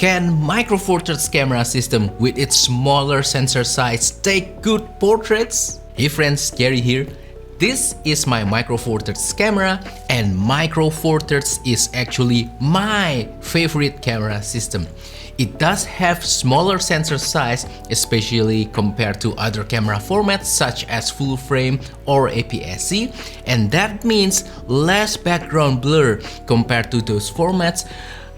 Can Micro Four Thirds camera system with its smaller sensor size take good portraits? Hey friends, Gary here. This is my Micro Four Thirds camera, and Micro Four Thirds is actually my favorite camera system. It does have smaller sensor size, especially compared to other camera formats such as full frame or APS-C, and that means less background blur compared to those formats.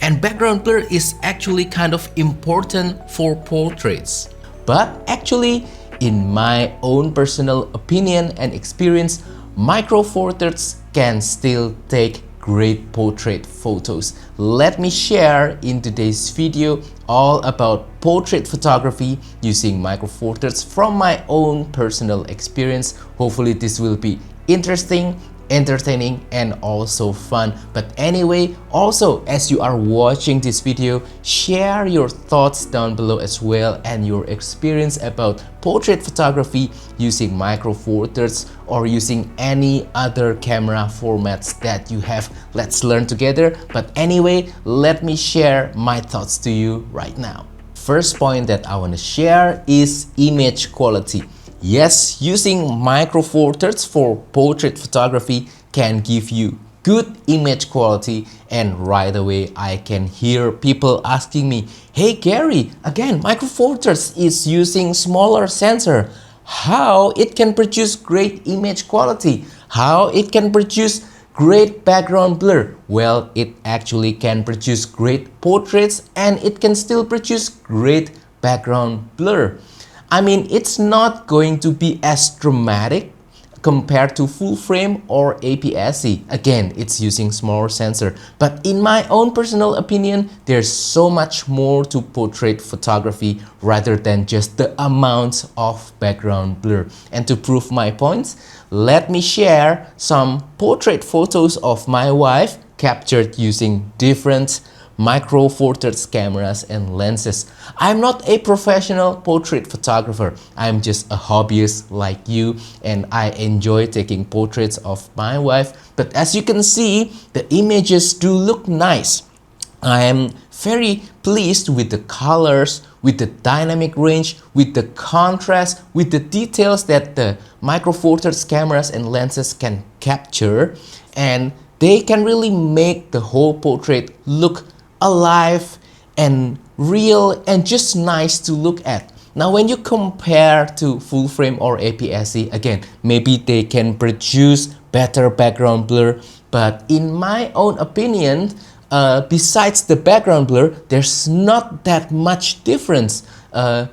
And background blur is actually kind of important for portraits. But actually, in my own personal opinion and experience, Micro Four Thirds can still take great portrait photos. Let me share in today's video all about portrait photography using Micro Four Thirds from my own personal experience. Hopefully this will be interesting, entertaining, and also fun. But anyway, also as you are watching this video, share your thoughts down below as well and your experience about portrait photography using Micro Four Thirds or using any other camera formats that you have. Let's learn together. But anyway, let me share my thoughts to you right now. First point that I want to share is image quality. Yes, using Micro Four Thirds for portrait photography can give you good image quality, and right away I can hear people asking me, hey Gary, again Micro Four Thirds is using smaller sensor. How it can produce great image quality? How it can produce great background blur? Well, it actually can produce great portraits and it can still produce great background blur. I mean, it's not going to be as dramatic compared to full frame or APS-C. Again, it's using smaller sensor. But in my own personal opinion, there's so much more to portrait photography rather than just the amount of background blur. And to prove my points, let me share some portrait photos of my wife captured using different Micro Four Thirds cameras and lenses. I'm not a professional portrait photographer. I'm just a hobbyist like you, and I enjoy taking portraits of my wife. But as you can see, the images do look nice. I am very pleased with the colors, with the dynamic range, with the contrast, with the details that the Micro Four Thirds cameras and lenses can capture, and they can really make the whole portrait look alive and real and just nice to look at. Now when you compare to full frame or APS-C, again, maybe they can produce better background blur, but in my own opinion, besides the background blur, there's not that much difference.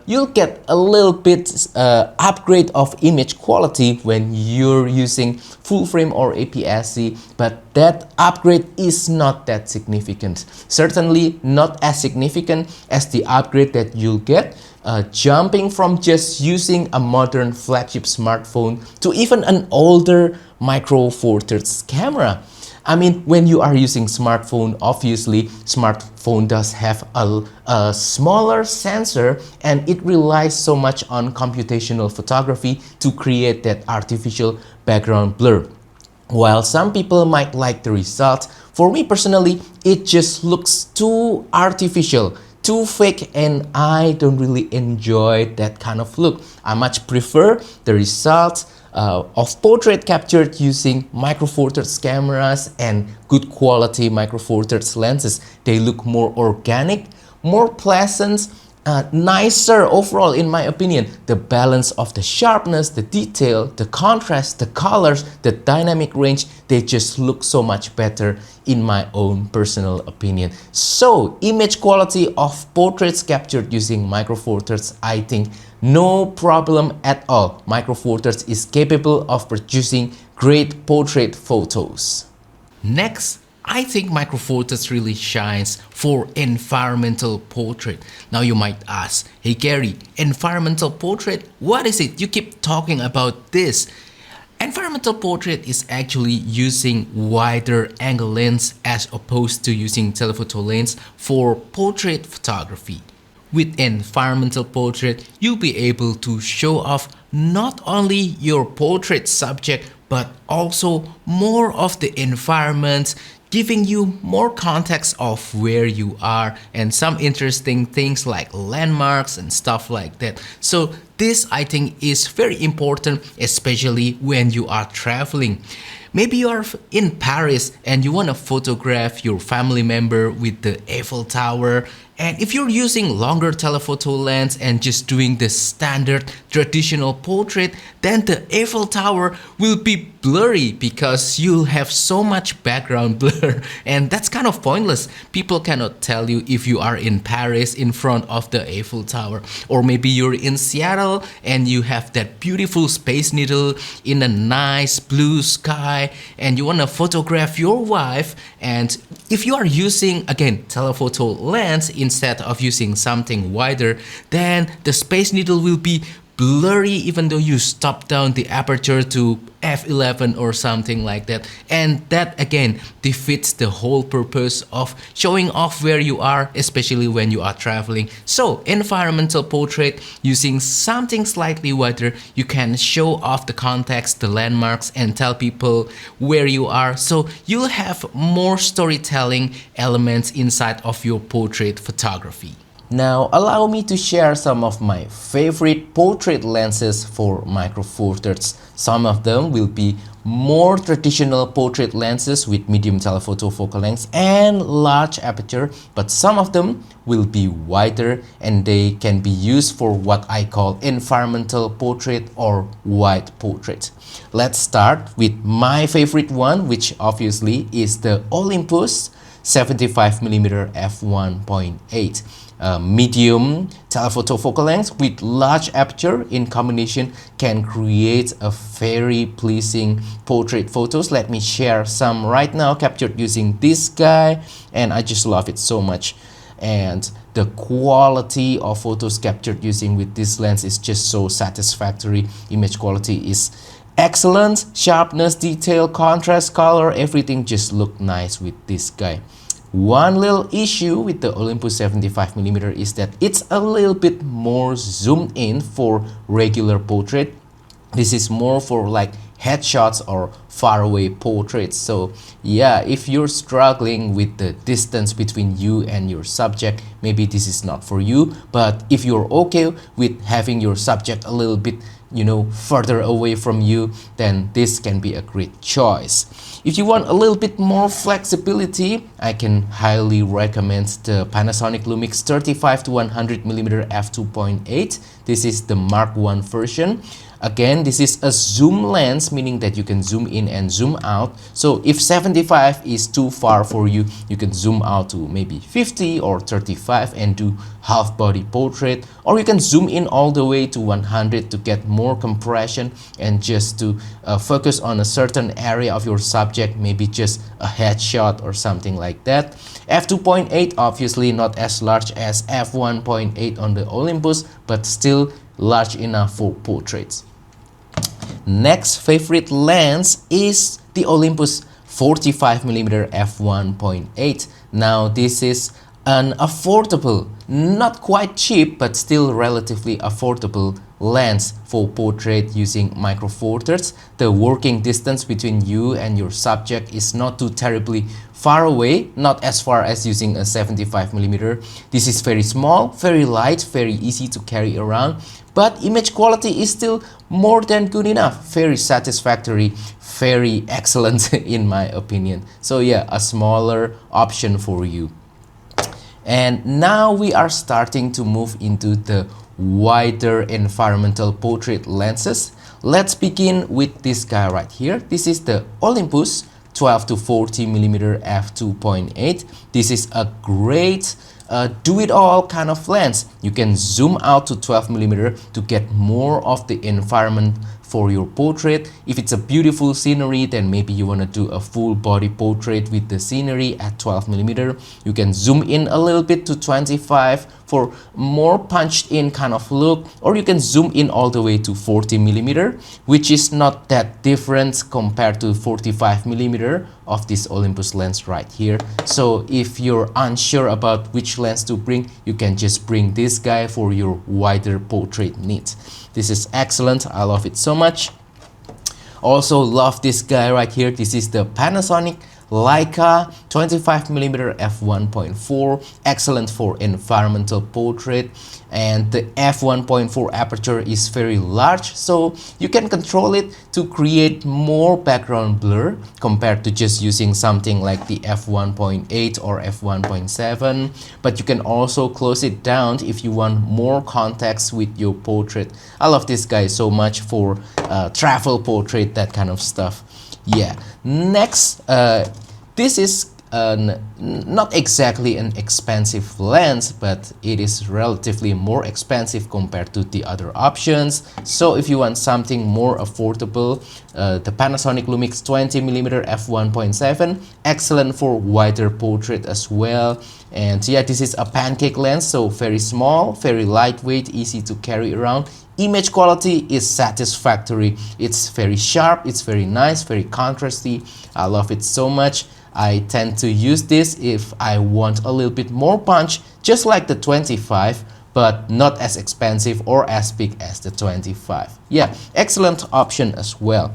You'll get a little bit upgrade of image quality when you're using full frame or APS-C, but that upgrade is not that significant. Certainly not as significant as the upgrade that you'll get jumping from just using a modern flagship smartphone to even an older Micro Four Thirds camera. I mean, when you are using smartphone, obviously smartphone does have a smaller sensor, and it relies so much on computational photography to create that artificial background blur. While some people might like the result, for me personally, it just looks too artificial, too fake, and I don't really enjoy that kind of look. I much prefer the result of portrait captured using Micro Four Thirds cameras and good quality Micro Four Thirds lenses. They look more organic, more pleasant, nicer overall in my opinion. The balance of the sharpness, the detail, the contrast, the colors, the dynamic range, they just look so much better in my own personal opinion. So image quality of portraits captured using Micro Four Thirds, I think no problem at all. Micro Four Thirds is capable of producing great portrait photos. Next, I think Micro Four Thirds really shines for environmental portrait. Now you might ask, hey Gary, environmental portrait, what is it? You keep talking about this. Environmental portrait is actually using wider angle lens as opposed to using telephoto lens for portrait photography. With environmental portrait, you'll be able to show off not only your portrait subject but also more of the environment giving you more context of where you are and some interesting things like landmarks and stuff like that. So this, I think, is very important, especially when you are traveling. Maybe you are in Paris and you want to photograph your family member with the Eiffel Tower. And if you're using longer telephoto lens and just doing the standard traditional portrait, then the Eiffel Tower will be blurry because you'll have so much background blur, and that's kind of pointless. People cannot tell you if you are in Paris in front of the Eiffel Tower, or maybe you're in Seattle and you have that beautiful Space Needle in a nice blue sky and you want to photograph your wife. And if you are using, again, telephoto lens instead of using something wider, then the Space Needle will be blurry even though you stop down the aperture to f11 or something like that. And that again defeats the whole purpose of showing off where you are, especially when you are traveling. So environmental portrait, using something slightly wider, you can show off the context, the landmarks, and tell people where you are. So you'll have more storytelling elements inside of your portrait photography. Now allow me to share some of my favorite portrait lenses for micro four thirds. Some of them will be more traditional portrait lenses with medium telephoto focal length and large aperture, but some of them will be wider and they can be used for what I call environmental portrait or wide portrait. Let's start with my favorite one, which obviously is the Olympus 75mm f1.8. Medium telephoto focal length with large aperture in combination can create a very pleasing portrait photos. Let me share some right now captured using this guy, and I just love it so much. And the quality of photos captured using with this lens is just so satisfactory. Image quality is excellent, sharpness, detail, contrast, color, everything just look nice with this guy. One little issue with the Olympus 75mm is that it's a little bit more zoomed in for regular portrait. This is more for like headshots or faraway portraits. So yeah, if you're struggling with the distance between you and your subject, maybe this is not for you. But if you're okay with having your subject a little bit, further away from you, then this can be a great choice. If you want a little bit more flexibility, I can highly recommend the Panasonic Lumix 35-100mm f2.8. This is the Mark I version. Again, this is a zoom lens, meaning that you can zoom in and zoom out. So if 75 is too far for you, you can zoom out to maybe 50 or 35 and do half body portrait, or you can zoom in all the way to 100 to get more compression and just to focus on a certain area of your subject, maybe just a headshot or something like that. f2.8 obviously not as large as f1.8 on the Olympus, but still large enough for portraits. Next favorite lens is the Olympus 45mm f1.8. Now this is an affordable, not quite cheap, but still relatively affordable lens for portrait using micro four thirds. The working distance between you and your subject is not too terribly far away, not as far as using a 75mm. This is very small, very light, very easy to carry around, but image quality is still more than good enough, very satisfactory, very excellent in my opinion. So yeah, a smaller option for you. And now we are starting to move into the wider environmental portrait lenses. Let's begin with this guy right here. This is the Olympus 12-40mm f2.8. This is a great do-it-all kind of lens. You can zoom out to 12mm to get more of the environment for your portrait. If it's a beautiful scenery, then maybe you want to do a full body portrait with the scenery at 12mm. You can zoom in a little bit to 25 for more punched in kind of look, or you can zoom in all the way to 40mm, which is not that different compared to 45mm of this Olympus lens right here. So if you're unsure about which lens to bring, you can just bring this guy for your wider portrait needs. This is excellent. I love it so much. Also love this guy right here. This is the Panasonic Leica 25mm f1.4, excellent for environmental portrait, and the f1.4 aperture is very large, so you can control it to create more background blur compared to just using something like the f1.8 or f1.7. But you can also close it down if you want more context with your portrait. I love this guy so much for travel portrait, that kind of stuff. Yeah, next, this is not exactly an expensive lens, but it is relatively more expensive compared to the other options. So if you want something more affordable, the Panasonic Lumix 20mm f1.7, excellent for wider portrait as well. And yeah, this is a pancake lens, so very small, very lightweight, easy to carry around. Image quality is satisfactory. It's very sharp, it's very nice, very contrasty. I love it so much. I tend to use this if I want a little bit more punch, just like the 25, but not as expensive or as big as the 25. Yeah, excellent option as well.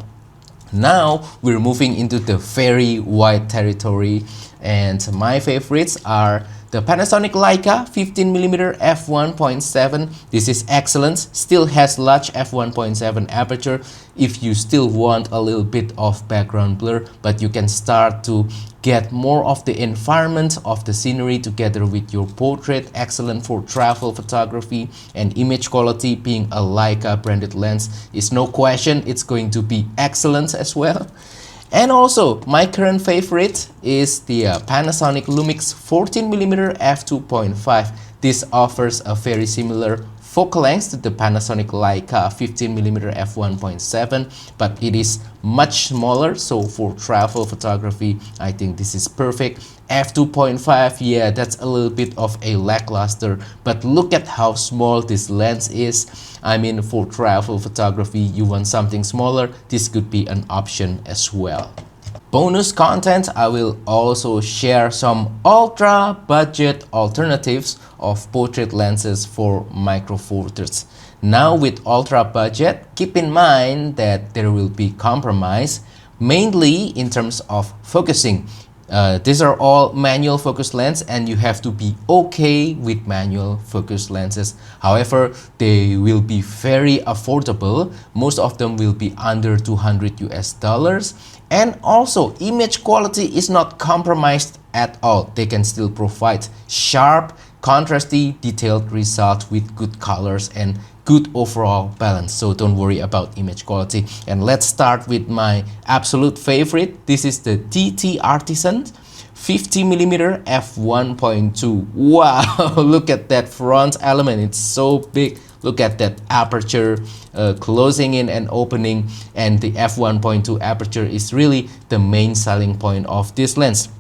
Now we're moving into the very wide territory, and my favorites are the Panasonic Leica 15mm f1.7. This is excellent, still has large f1.7 aperture if you still want a little bit of background blur, but you can start to get more of the environment of the scenery together with your portrait. Excellent for travel photography, and image quality, being a Leica branded lens, is no question it's going to be excellent as well. And also, my current favorite is the Panasonic Lumix 14mm f2.5. This offers a very similar focal length to the Panasonic Leica 15mm f1.7, but it is much smaller, so for travel photography, I think this is perfect. f2.5, yeah, that's a little bit of a lackluster, but look at how small this lens is. I mean, for travel photography, you want something smaller, this could be an option as well. Bonus content, I will also share some ultra budget alternatives of portrait lenses for micro four thirds. Now with ultra budget, keep in mind that there will be compromise, mainly in terms of focusing. These are all manual focus lens, and you have to be okay with manual focus lenses. However, they will be very affordable. Most of them will be under $200 US. And also, image quality is not compromised at all. They can still provide sharp, contrasty, detailed results with good colors and good overall balance, so don't worry about image quality. And let's start with my absolute favorite. This is the TTArtisan 50mm f1.2. Wow, look at that front element, it's so big. Look at that aperture closing in and opening, and the f1.2 aperture is really the main selling point of this lens.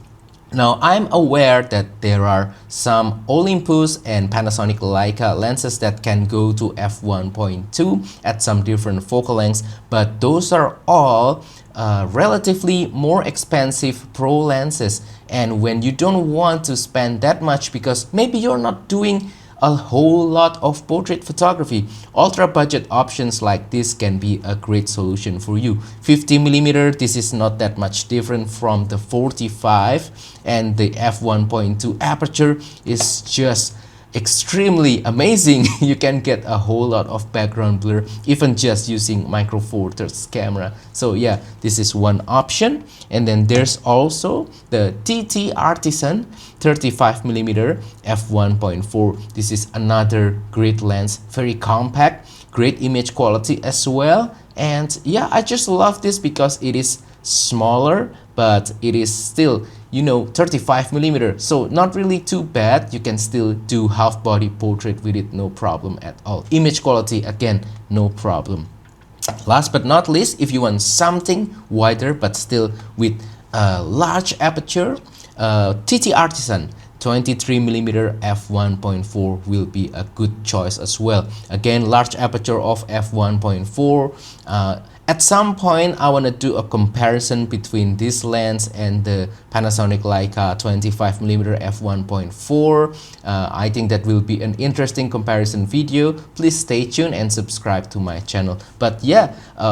Now, I'm aware that there are some Olympus and Panasonic Leica lenses that can go to f1.2 at some different focal lengths, but those are all relatively more expensive pro lenses. And when you don't want to spend that much because maybe you're not doing a whole lot of portrait photography, ultra budget options like this can be a great solution for you. 50mm, this is not that much different from the 45, and the f1.2 aperture is just extremely amazing. You can get a whole lot of background blur even just using micro four thirds camera. So yeah, this is one option. And then there's also the TTArtisan 35mm f1.4. This is another great lens, very compact, great image quality as well. And yeah, I just love this because it is smaller, but it is still, you know, 35mm, so not really too bad. You can still do half body portrait with it, no problem at all. Image quality, again, no problem. Last but not least, if you want something wider but still with a large aperture, TTArtisan 23mm f1.4 will be a good choice as well. Again, large aperture of f1.4, At some point, I want to do a comparison between this lens and the Panasonic Leica 25mm f1.4. I think that will be an interesting comparison video. Please stay tuned and subscribe to my channel. But yeah,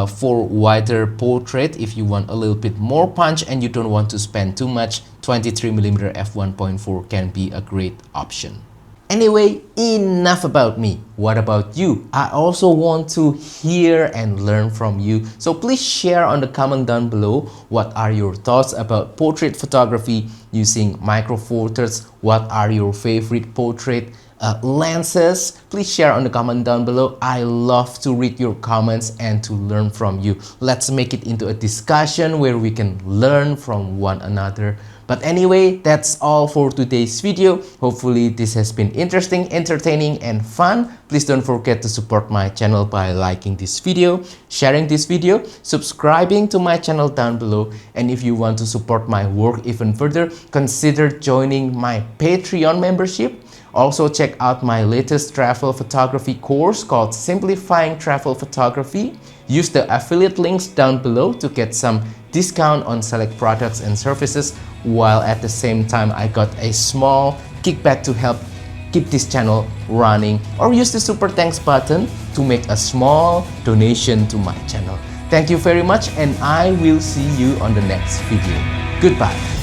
for wider portrait, if you want a little bit more punch and you don't want to spend too much, 23mm f1.4 can be a great option. Anyway, enough about me. What about you? I also want to hear and learn from you. So please share on the comment down below. What are your thoughts about portrait photography using micro four thirds? What are your favorite portrait lenses? Please share on the comment down below. I love to read your comments and to learn from you. Let's make it into a discussion where we can learn from one another. But anyway, that's all for today's video. Hopefully this has been interesting, entertaining, and fun. Please don't forget to support my channel by liking this video, sharing this video, subscribing to my channel down below. And if you want to support my work even further, consider joining my Patreon membership. Also check out my latest travel photography course called Simplifying Travel Photography. Use the affiliate links down below to get some discount on select products and services, while at the same time I got a small kickback to help keep this channel running, or use the super thanks button to make a small donation to my channel. Thank you very much, and I will see you on the next video. Goodbye.